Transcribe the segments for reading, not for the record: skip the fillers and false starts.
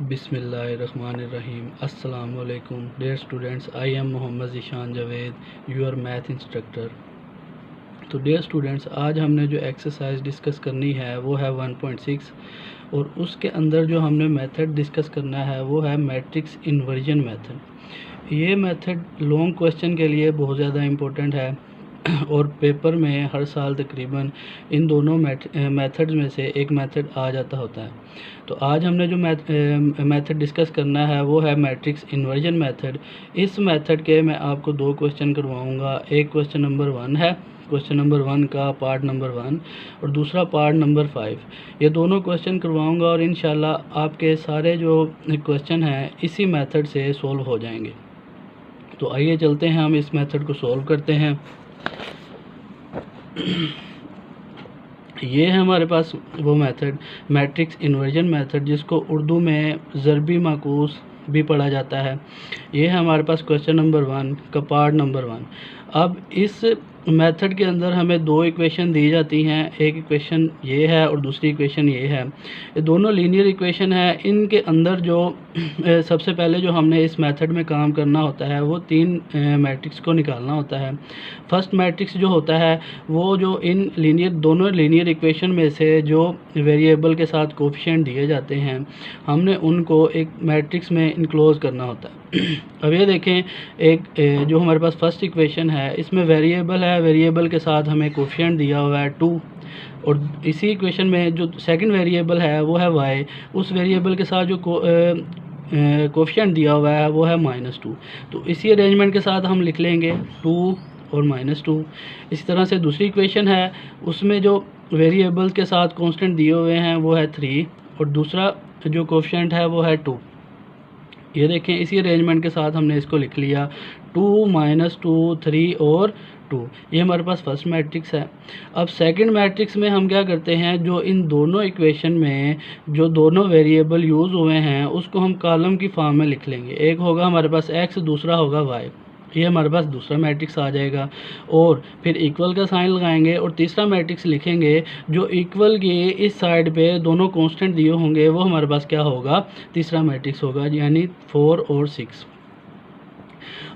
बिस्मिल्लाहिर्रहमानिर्रहीम। अस्सलामुअलैकुम dear students, I am Mohammad Zeeshan Javed, your math instructor. तो डियर स्टूडेंट्स, आज हमने जो एक्सरसाइज डिस्कस करनी है वो है 1.6 और उसके अंदर जो हमने मेथड डिस्कस करना है वो है मैट्रिक्स इन्वर्जन मेथड। ये मेथड लॉन्ग क्वेश्चन के लिए बहुत ज़्यादा इम्पोर्टेंट है और पेपर में हर साल तकरीबन इन दोनों मेथड्स में से एक मेथड आ जाता होता है। तो आज हमने जो मेथड डिस्कस करना है वो है मैट्रिक्स इन्वर्जन मेथड। इस मेथड के मैं आपको दो क्वेश्चन करवाऊंगा। एक क्वेश्चन नंबर 1 है, क्वेश्चन नंबर 1 का पार्ट नंबर 1 और दूसरा पार्ट नंबर 5। ये दोनों क्वेश्चन करवाऊंगा और इंशाल्लाह आपके सारे जो क्वेश्चन हैं इसी मेथड से सॉल्व हो जाएंगे। तो आइए चलते हैं, हम इस मेथड को सॉल्व करते हैं। ये है हमारे पास वो मेथड मैट्रिक्स इन्वर्जन मेथड, जिसको उर्दू में ज़रबी माकूस भी पढ़ा जाता है। ये है हमारे पास क्वेश्चन नंबर 1 का पार्ट नंबर 1। अब इस मेथड के अंदर हमें दो इक्वेशन दी जाती हैं, एक इक्वेशन ये है और दूसरी इक्वेशन ये है। ये दोनों लीनियर इक्वेशन है। इनके अंदर जो सबसे पहले जो हमने इस मेथड में काम करना होता है वो तीन मैट्रिक्स को निकालना होता है। फर्स्ट मैट्रिक्स जो होता है वो जो इन दोनों लीनियर इक्वेशन में से जो वेरिएबल के साथ कोफिशिएंट दिए जाते हैं हमने उनको एक मैट्रिक्स में इनक्लोज करना होता है। अब ये देखें, एक जो हमारे पास फर्स्ट इक्वेशन है इसमें वेरिएबल है, वेरिएबल के साथ हमें कोफिशिएंट दिया हुआ है 2 और इसी इक्वेशन में जो सेकंड वेरिएबल है वो है y, उस वेरिएबल के साथ जो कोफिशिएंट दिया हुआ है वो है -2। तो इसी अरेंजमेंट के साथ हम लिख लेंगे 2 और -2। इसी तरह से दूसरी इक्वेशन है, उसमें जो वेरिएबल के साथ कांस्टेंट दिए हुए हैं वो है 3 और दूसरा जो कोफिशिएंट है वो है 2। ये देखें, इसी अरेंजमेंट के साथ हमने इसको लिख लिया 2 -2 3 और 2। ये हमारे पास फर्स्ट मैट्रिक्स है। अब सेकंड मैट्रिक्स में हम क्या करते हैं, जो इन दोनों इक्वेशन में जो दोनों वेरिएबल यूज़ हुए हैं उसको हम कॉलम की फॉर्म में लिख लेंगे। एक होगा हमारे पास x, दूसरा होगा y। ये हमारे पास दूसरा मैट्रिक्स आ जाएगा और फिर इक्वल का साइन लगाएंगे और तीसरा मैट्रिक्स लिखेंगे। जो इक्वल के इस साइड पे दोनों कांस्टेंट दिए होंगे वो हमारे पास क्या होगा, तीसरा मैट्रिक्स होगा, यानी 4 और 6।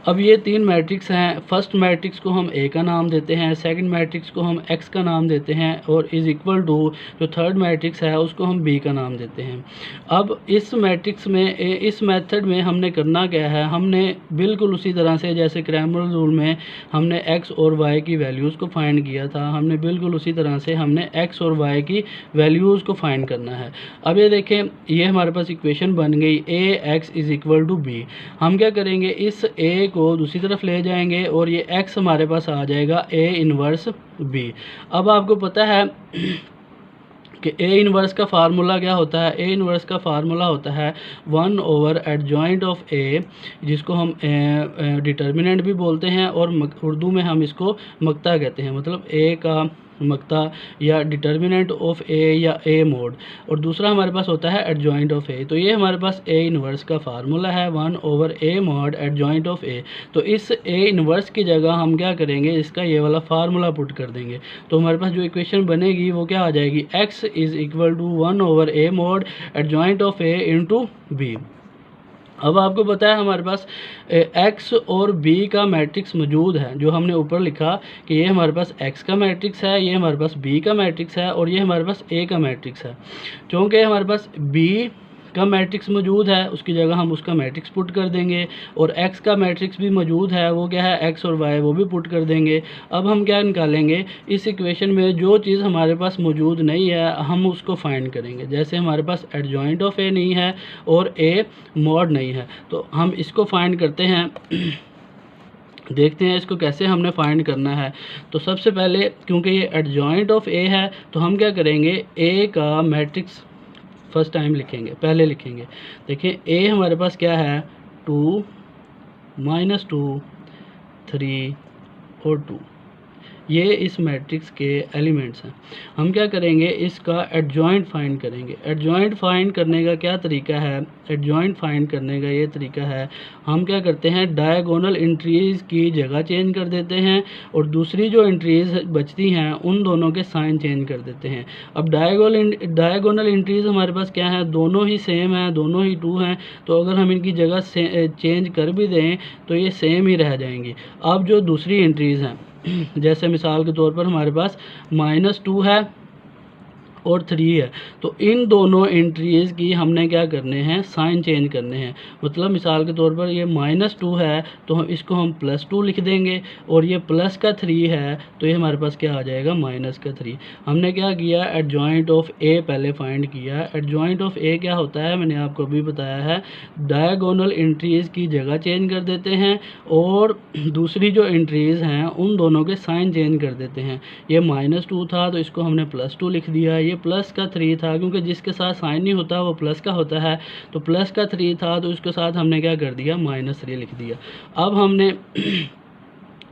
अब ये तीन मैट्रिक्स हैं। फर्स्ट मैट्रिक्स को हम ए का नाम देते हैं, सेकंड मैट्रिक्स को हम एक्स का नाम देते हैं और इज़ इक्वल टू जो थर्ड मैट्रिक्स है उसको हम बी का नाम देते हैं। अब इस मैट्रिक्स में इस मेथड में हमने करना क्या है, हमने बिल्कुल उसी तरह से जैसे क्रैमर रूल में हमने एक्स और वाई की वैल्यूज़ को फाइंड किया था, हमने बिल्कुल उसी तरह से हमने एक्स और वाई की वैल्यूज़ को फाइंड करना है। अब ये देखें, ये हमारे पास इक्वेशन बन गई A X is equal to B. हम क्या करेंगे, इस ए को दूसरी तरफ ले जाएंगे और ये x हमारे पास आ जाएगा a इन्वर्स b। अब आपको पता है कि a इन्वर्स का फार्मूला क्या होता है। a इन्वर्स का फार्मूला होता है 1 ओवर एडजॉइंट ऑफ a, जिसको हम डिटर्मिनेंट भी बोलते हैं और उर्दू में हम इसको मक्ता कहते हैं, मतलब a का मक्ता या डिटर्मिनेंट ऑफ a या a मोड। और दूसरा हमारे पास होता है एडजॉइंट ऑफ a। तो ये हमारे पास a इन्वर्स का फार्मूला है 1 over a mode adjoint of a। तो इस a इन्वर्स की जगह हम क्या करेंगे, इसका ये वाला फार्मूला पुट कर देंगे। तो हमारे पास जो इक्वेशन बनेगी वो क्या आ जाएगी, x is equal to 1 over a mode adjoint of a into b। अब आपको पता है हमारे पास x और b का मैट्रिक्स मौजूद है, जो हमने ऊपर लिखा कि ये हमारे पास x का मैट्रिक्स है, ये हमारे पास b का मैट्रिक्स है और ये हमारे पास a का मैट्रिक्स है। क्योंकि हमारे पास b का मैट्रिक्स मौजूद है उसकी जगह हम उसका मैट्रिक्स पुट कर देंगे और x का मैट्रिक्स भी मौजूद है, वो क्या है x और y, वो भी पुट कर देंगे। अब हम क्या निकालेंगे, इस इक्वेशन में जो चीज़ हमारे पास मौजूद नहीं है हम उसको फाइंड करेंगे। जैसे हमारे पास एडजॉइंट ऑफ a नहीं है और a मॉड नहीं है, तो हम इसको फाइंड करते हैं। देखते हैं इसको कैसे हमने फाइंड करना है। तो सबसे पहले क्योंकि ये एडजॉइंट ऑफ a है तो हम क्या करेंगे, a का मैट्रिक्स फर्स्ट टाइम लिखेंगे, पहले लिखेंगे। देखिए a हमारे पास क्या है 2 -2 3 और 2। ये इस मैट्रिक्स के एलिमेंट्स हैं। हम क्या करेंगे, इसका एडजॉइंट फाइंड करेंगे। एडजॉइंट फाइंड करने का क्या तरीका है, एडजॉइंट फाइंड करने का ये तरीका है, हम क्या करते हैं, डायगोनल एंट्रीज़ की जगह चेंज कर देते हैं और दूसरी जो एंट्रीज़ बचती हैं उन दोनों के साइन चेंज कर देते हैं। अब डायगोनल एंट्रीज़ हमारे पास क्या है, दोनों ही सेम है, दोनों ही 2 हैं, तो अगर हम इनकी जगह चेंज कर भी दें तो ये सेम ही रह जाएंगी। अब जो दूसरी एंट्रीज़ हैं जैसे मिसाल के तौर पर हमारे पास -2 है और 3 है, तो इन दोनों एंट्रीज़ की हमने क्या करने हैं, साइन चेंज करने हैं। मतलब मिसाल के तौर पर ये -2 है तो हम इसको हम +2 लिख देंगे और ये प्लस का 3 है तो ये हमारे पास क्या आ जाएगा, -3। हमने क्या किया, एडजॉइंट ऑफ ए पहले फाइंड किया। एडजॉइंट ऑफ ए क्या होता है, मैंने आपको अभी बताया है, डायगोनल एंट्रीज़ की जगह चेंज कर देते हैं और दूसरी जो एंट्रीज़ हैं उन दोनों के साइन चेंज कर देते हैं। ये -2 था तो इसको हमने +2 लिख दिया, ये प्लस का 3 था क्योंकि जिसके साथ साइन नहीं होता वो प्लस का होता है, तो प्लस का 3 था तो उसके साथ हमने क्या कर दिया, -3 लिख दिया। अब हमने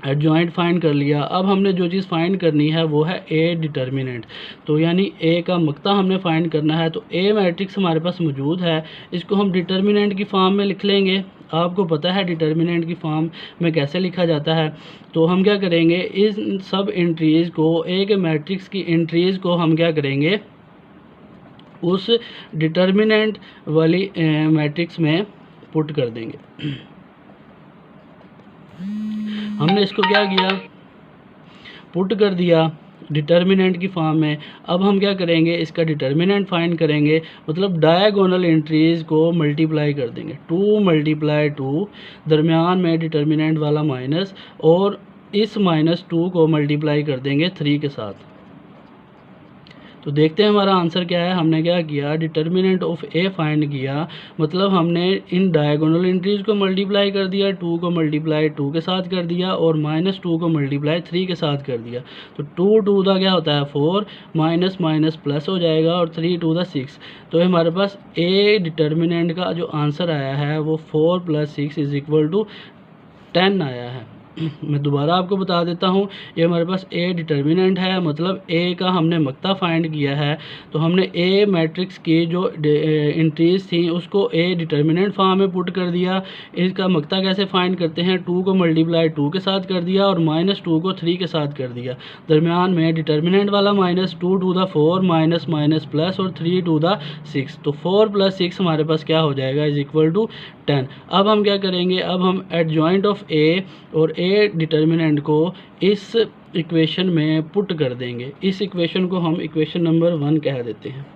एडजॉइंट फाइंड कर लिया। अब हमने जो चीज़ फाइंड करनी है वो है ए डिटर्मिनेंट, तो यानी ए का मक्ता हमने फाइंड करना है। तो ए मैट्रिक्स हमारे पास मौजूद है, इसको हम डिटर्मिनेंट की फॉर्म में लिख लेंगे। आपको पता है डिटर्मिनेंट की फॉर्म में कैसे लिखा जाता है, तो हम क्या करेंगे, इन सब एंट्रीज़ को, ए के मैट्रिक्स की एंट्रीज़ को हम क्या करेंगे, उस डिटर्मिनेंट वाली मैट्रिक्स में पुट कर देंगे। हमने इसको क्या किया, पुट कर दिया डिटर्मिनेंट की फॉर्म में। अब हम क्या करेंगे, इसका डिटर्मिनेंट फाइंड करेंगे, मतलब डायगोनल एंट्रीज़ को मल्टीप्लाई कर देंगे। 2 × 2 दरमियान में डिटर्मिनेंट वाला माइनस, और इस -2 को मल्टीप्लाई कर देंगे 3 के साथ। तो देखते हैं हमारा आंसर क्या है। हमने क्या किया, डिटर्मिनेंट ऑफ ए फाइंड किया, मतलब हमने इन डायगोनल एंट्रीज़ को मल्टीप्लाई कर दिया, 2 को मल्टीप्लाई 2 के साथ कर दिया और -2 को मल्टीप्लाई 3 के साथ कर दिया। तो 2 का क्या होता है 4, माइनस प्लस हो जाएगा और 3 × 6। तो हमारे पास ए डिटर्मिनेंट का जो आंसर आया है वो 4 + 6 = 10 आया है। मैं दोबारा आपको बता देता हूँ, ये हमारे पास ए डिटर्मिनेंट है, मतलब ए का हमने मक्ता फाइंड किया है। तो हमने ए मैट्रिक्स की जो एंट्रीज़ थी उसको ए डिटर्मिनेंट फॉर्म में पुट कर दिया। इसका मक्ता कैसे फाइंड करते हैं, 2 को मल्टीप्लाई 2 के साथ कर दिया और -2 को 3 के साथ कर दिया। दरमियान में डिटर्मिनेंट वाला -2 × 4 माइनस प्लस और 3 × 6, तो 4 + 6 हमारे पास क्या हो जाएगा, = 10। अब हम क्या करेंगे, अब हम एडजॉइंट ऑफ ए और ए डिटर्मिनेंट को इस इक्वेशन में पुट कर देंगे। इस इक्वेशन को हम इक्वेशन नंबर 1 कह देते हैं।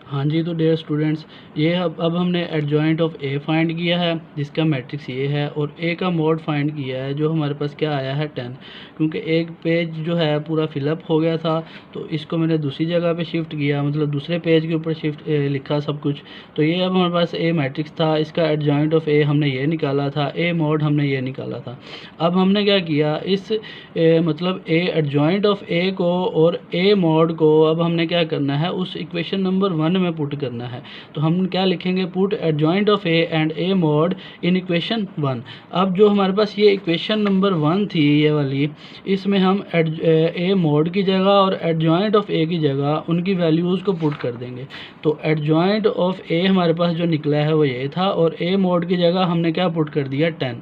हाँ जी, तो डियर स्टूडेंट्स, ये अब हमने एडजॉइंट ऑफ ए फाइंड किया है जिसका मैट्रिक्स ये है, और ए का मोड फाइंड किया है जो हमारे पास क्या आया है 10। क्योंकि एक पेज जो है पूरा फिलअप हो गया था तो इसको मैंने दूसरी जगह पे शिफ्ट किया, मतलब दूसरे पेज के ऊपर शिफ्ट लिखा सब कुछ। तो ये अब हमारे पास ए मैट्रिक्स था, इसका एडजॉइंट ऑफ ए हमने ये निकाला था, ए मोड हमने ये निकाला था। अब हमने क्या किया, इस मतलब ए एडजॉइंट ऑफ ए को और ए मोड को अब हमने क्या करना है, उस इक्वेशन नंबर 1 में पुट करना है। तो हम क्या लिखेंगे, put adjoint of A and A mode in equation 1। अब जो हमारे पास ये इक्वेशन नंबर 1 थी ये वाली, इसमें हम ए मोड की जगह और एडजॉइंट ऑफ ए की जगह उनकी वैल्यूज़ को पुट कर देंगे। तो एडजॉइंट ऑफ ए हमारे पास जो निकला है वो ये था, और ए मोड की जगह हमने क्या पुट कर दिया, 10।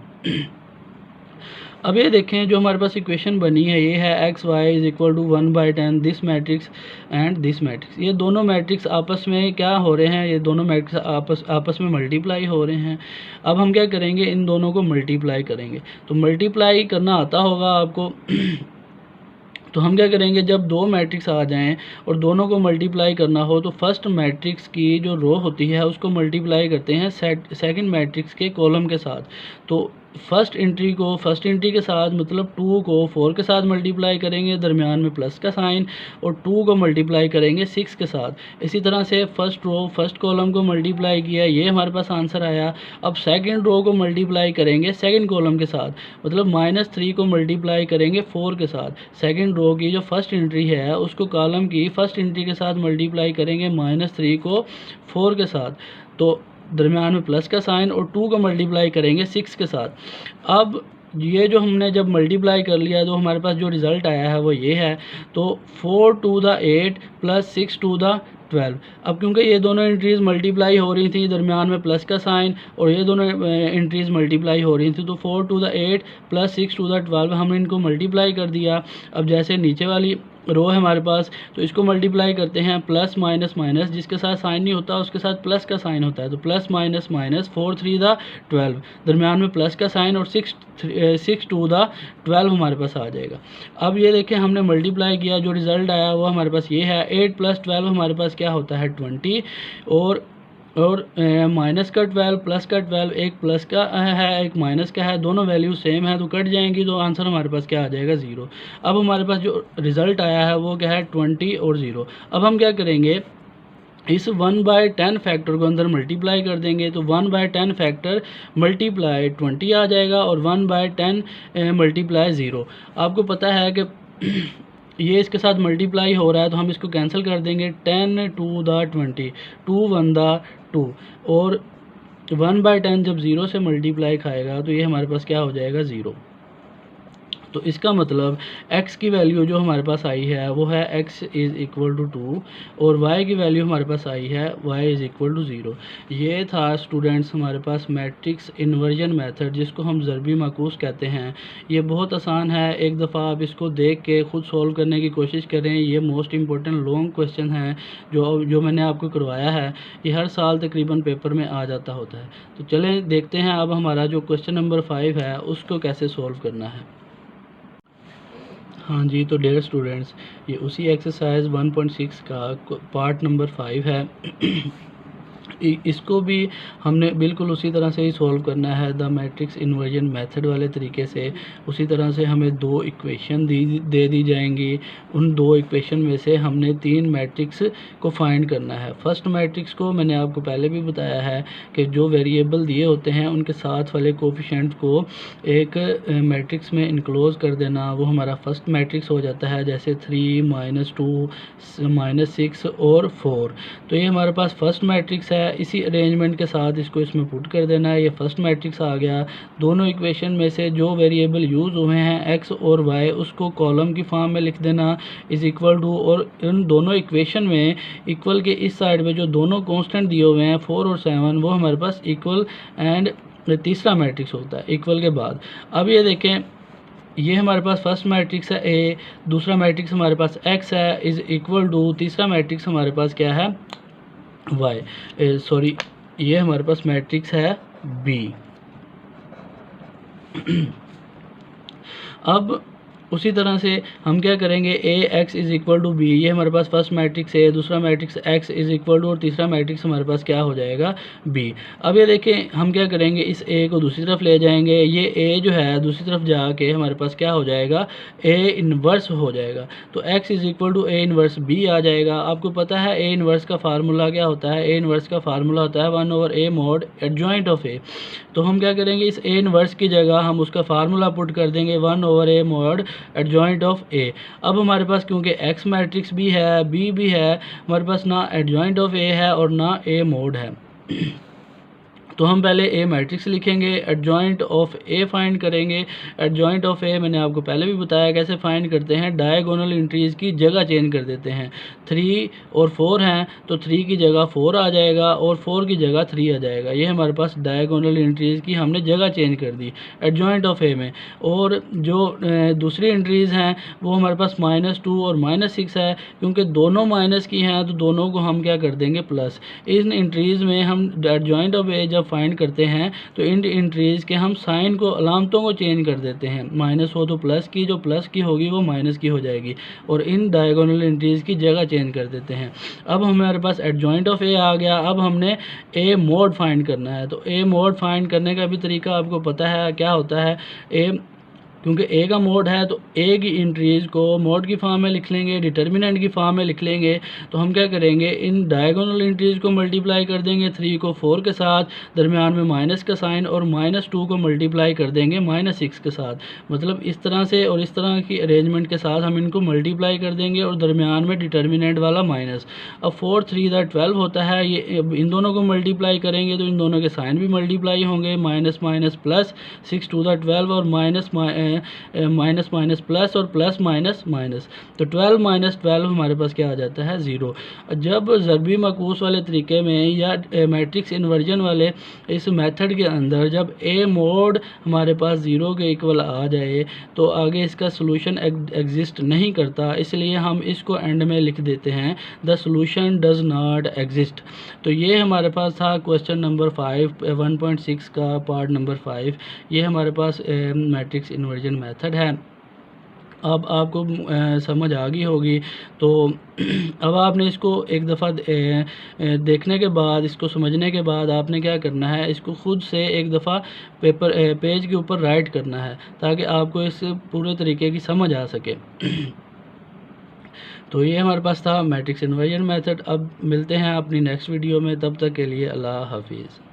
अब ये देखें जो हमारे पास इक्वेशन बनी है ये है x y = 1/10 this matrix and this matrix. ये दोनों मैट्रिक्स आपस में क्या हो रहे हैं, ये दोनों मैट्रिक्स आपस में मल्टीप्लाई हो रहे हैं। अब हम क्या करेंगे, इन दोनों को मल्टीप्लाई करेंगे। तो मल्टीप्लाई करना आता होगा आपको तो हम क्या करेंगे, जब दो मैट्रिक्स आ जाएं और दोनों को मल्टीप्लाई करना हो तो फर्स्ट मैट्रिक्स की जो रो होती है उसको मल्टीप्लाई करते हैं सेकंड मैट्रिक्स के कॉलम के साथ। तो फर्स्ट एंट्री के साथ मतलब 2 को 4 के साथ मल्टीप्लाई करेंगे, दरमियान में प्लस का साइन, और 2 को मल्टीप्लाई करेंगे 6 के साथ। इसी तरह से फर्स्ट कॉलम को मल्टीप्लाई किया, ये हमारे पास आंसर आया। अब सेकंड रो को मल्टीप्लाई करेंगे सेकंड कॉलम के साथ, मतलब -3 को मल्टीप्लाई करेंगे 4 के साथ। सेकंड रो की जो फर्स्ट एंट्री है उसको कॉलम की फर्स्ट एंट्री के साथ मल्टीप्लाई करेंगे -3 को 4 के साथ, तो दरमियान में प्लस का साइन, और 2 को मल्टीप्लाई करेंगे 6 के साथ। अब ये जो हमने जब मल्टीप्लाई कर लिया तो हमारे पास जो रिज़ल्ट आया है वो ये है। तो 4 to the 8 plus 6 to the 12। अब क्योंकि ये दोनों एंट्रीज़ मल्टीप्लाई हो रही थी, दरमियान में प्लस का साइन, और ये दोनों एंट्रीज़ मल्टीप्लाई हो रही थी, तो 4 to the 8 plus 6 to the 12 हमने इनको मल्टीप्लाई कर दिया। अब जैसे नीचे वाली रो है हमारे पास, तो इसको मल्टीप्लाई करते हैं प्लस माइनस माइनस, जिसके साथ साइन नहीं होता उसके साथ प्लस का साइन होता है, तो प्लस माइनस माइनस 4 3 द 12, दरमियान में प्लस का साइन, और 6 टू द 12 हमारे पास आ जाएगा। अब ये देखें हमने मल्टीप्लाई किया, जो रिज़ल्ट आया वो हमारे पास ये है। 8 प्लस 12 हमारे पास क्या होता है 20, और माइनस का 12 प्लस का 12, एक प्लस का है एक माइनस का है, दोनों वैल्यू सेम है तो कट जाएंगी, तो आंसर हमारे पास क्या आ जाएगा 0। अब हमारे पास जो रिज़ल्ट आया है वो क्या है 20 और 0। अब हम क्या करेंगे, इस 1/10 फैक्टर को अंदर मल्टीप्लाई कर देंगे, तो 1/10 फैक्टर मल्टीप्लाई 20 आ जाएगा, और 1/10 मल्टीप्लाई 0। आपको पता है कि ये इसके साथ मल्टीप्लाई हो रहा है तो हम इसको कैंसिल कर देंगे। 10 टू द 20, 2 1 द 2, और 1/10 जब 0 से मल्टीप्लाई खाएगा तो ये हमारे पास क्या हो जाएगा 0। तो इसका मतलब x की वैल्यू जो हमारे पास आई है वो है x इज़ इक्वल टू 2, और y की वैल्यू हमारे पास आई है y इज़ इक्वल टू 0। ये था स्टूडेंट्स हमारे पास मैट्रिक्स इन्वर्जन मेथड, जिसको हम ज़रबी माकूस कहते हैं। ये बहुत आसान है, एक दफ़ा आप इसको देख के ख़ुद सॉल्व करने की कोशिश करें। ये मोस्ट इंपॉर्टेंट लॉन्ग क्वेश्चन हैं जो मैंने आपको करवाया है, ये हर साल तकरीबन पेपर में आ जाता होता है। तो चलें देखते हैं अब हमारा जो क्वेश्चन नंबर 5 है उसको कैसे सॉल्व करना है। हाँ जी, तो डियर स्टूडेंट्स, ये उसी एक्सरसाइज 1.6 का पार्ट नंबर 5 है। इसको भी हमने बिल्कुल उसी तरह से ही सॉल्व करना है, द मैट्रिक्स इन्वर्जन मेथड वाले तरीके से। उसी तरह से हमें 2 इक्वेशन दे दी जाएंगी, उन 2 इक्वेशन में से हमने 3 मैट्रिक्स को फाइंड करना है। फर्स्ट मैट्रिक्स को मैंने आपको पहले भी बताया है कि जो वेरिएबल दिए होते हैं उनके साथ वाले कोफिशिएंट को एक मैट्रिक्स में इनक्लोज कर देना, वो हमारा फर्स्ट मैट्रिक्स हो जाता है। जैसे 3 -2 -6 और 4, तो ये हमारे पास फर्स्ट मैट्रिक्स है। इसी अरेंजमेंट के साथ इसको इसमें पुट कर देना है, ये फर्स्ट मैट्रिक्स आ गया। दोनों इक्वेशन में से जो वेरिएबल यूज़ हुए हैं x और y, उसको कॉलम की फॉर्म में लिख देना इज़ इक्वल टू, और इन दोनों इक्वेशन में इक्वल के इस साइड पे जो दोनों कांस्टेंट दिए हुए हैं 4 और 7, वो हमारे पास इक्वल एंड तीसरा मैट्रिक्स होता है इक्वल के बाद। अब ये देखें, ये हमारे पास फर्स्ट मैट्रिक्स है a, दूसरा मैट्रिक्स हमारे पास x है इज़ इक्वल टू, तीसरा मैट्रिक्स हमारे पास क्या है y, सॉरी ये हमारे पास मैट्रिक्स है b। अब उसी तरह से हम क्या करेंगे, ax is equal to b, ये हमारे पास फर्स्ट मैट्रिक्स है, दूसरा matrix x is equal to, और तीसरा मैट्रिक्स हमारे पास क्या हो जाएगा b। अब ये देखें हम क्या करेंगे, इस a को दूसरी तरफ ले जाएंगे, ये a जो है दूसरी तरफ जाके हमारे पास क्या हो जाएगा a इन्वर्स हो जाएगा, तो x is equal to a inverse b आ जाएगा। आपको पता है a इन्वर्स का फार्मूला क्या होता है, a इन्वर्स का फार्मूला होता है 1/a mod adjoint of a। तो हम क्या करेंगे, इस a इन्वर्स की जगह हम उसका फार्मूला पुट कर देंगे 1/a mod एडजॉइंट ऑफ ए। अब हमारे पास क्योंकि एक्स मैट्रिक्स भी है बी भी है, हमारे पास ना एडजॉइंट ऑफ ए है और ना ए मोड है। तो हम पहले ए मैट्रिक्स लिखेंगे, एडजॉइंट ऑफ ए फाइंड करेंगे। एडजॉइंट ऑफ ए मैंने आपको पहले भी बताया कैसे फाइंड करते हैं, डायगोनल एंट्रीज़ की जगह चेंज कर देते हैं। 3 और 4 हैं तो 3 की जगह 4 आ जाएगा और 4 की जगह 3 आ जाएगा। ये हमारे पास डायगोनल एंट्रीज़ की हमने जगह चेंज कर दी एडजॉइंट ऑफ ए में। और जो दूसरी एंट्रीज़ हैं वो हमारे पास -2 और -6 है, क्योंकि दोनों माइनस की हैं तो दोनों को हम क्या कर देंगे प्लस। इन एंट्रीज़ में हम एडजॉइंट ऑफ ए जब फाइंड करते हैं तो इन एंट्रीज़ के हम साइन को, अलामतों को चेंज कर देते हैं। माइनस हो तो प्लस की, जो प्लस की होगी वो माइनस की हो जाएगी, और इन डायगोनल एंट्रीज़ की जगह चेंज कर देते हैं। अब हमारे पास एडजॉइंट ऑफ ए आ गया। अब हमने ए मोड फाइंड करना है, तो ए मोड फाइंड करने का भी तरीका आपको पता है क्या होता है। क्योंकि ए का मोड है तो ए की इंट्रीज़ को मोड की फॉर्म में लिख लेंगे, डिटर्मिनेंट की फॉर्म में लिख लेंगे। तो हम क्या करेंगे, इन डायगोनल इंट्रीज़ को मल्टीप्लाई कर देंगे 3 को 4 के साथ, दरमियान में माइनस का साइन, और -2 को मल्टीप्लाई कर देंगे -6 के साथ। मतलब इस तरह से और इस तरह की अरेंजमेंट के साथ हम इनको मल्टीप्लाई कर देंगे और दरमियान में डिटर्मिनेंट वाला माइनस। अब 4 3 12 होता है, ये इन दोनों को मल्टीप्लाई करेंगे तो इन दोनों के साइन भी मल्टीप्लाई होंगे, माइनस माइनस प्लस, 6 2 12 और माइनस माइनस प्लस और प्लस माइनस माइनस। तो 12 माइनस 12 हमारे पास क्या आ जाता है, 0। जब ज़रबी मकूस वाले तरीके में या मैट्रिक्स इन्वर्जन वाले इस मेथड के अंदर जब ए मोड हमारे पास 0 के इक्वल आ जाए तो आगे इसका सोल्यूशन एग्जिस्ट नहीं करता, इसलिए हम इसको एंड में लिख देते हैं, the solution does not exist. तो ये हमारे पास था क्वेश्चन नंबर 5 1.6 का पार्ट नंबर 5। ये हमारे पास मैट्रिक्स इन्वर्जन मेथड है। अब आपको समझ आ गई होगी। तो अब आपने इसको एक दफ़ा देखने के बाद, इसको समझने के बाद आपने क्या करना है, इसको ख़ुद से एक दफ़ा पेज के ऊपर राइट करना है ताकि आपको इस पूरे तरीके की समझ आ सके। तो ये हमारे पास था मैट्रिक्स इन्वर्जन मेथड। अब मिलते हैं अपनी नेक्स्ट वीडियो में, तब तक के लिए अल्लाह हाफिज़।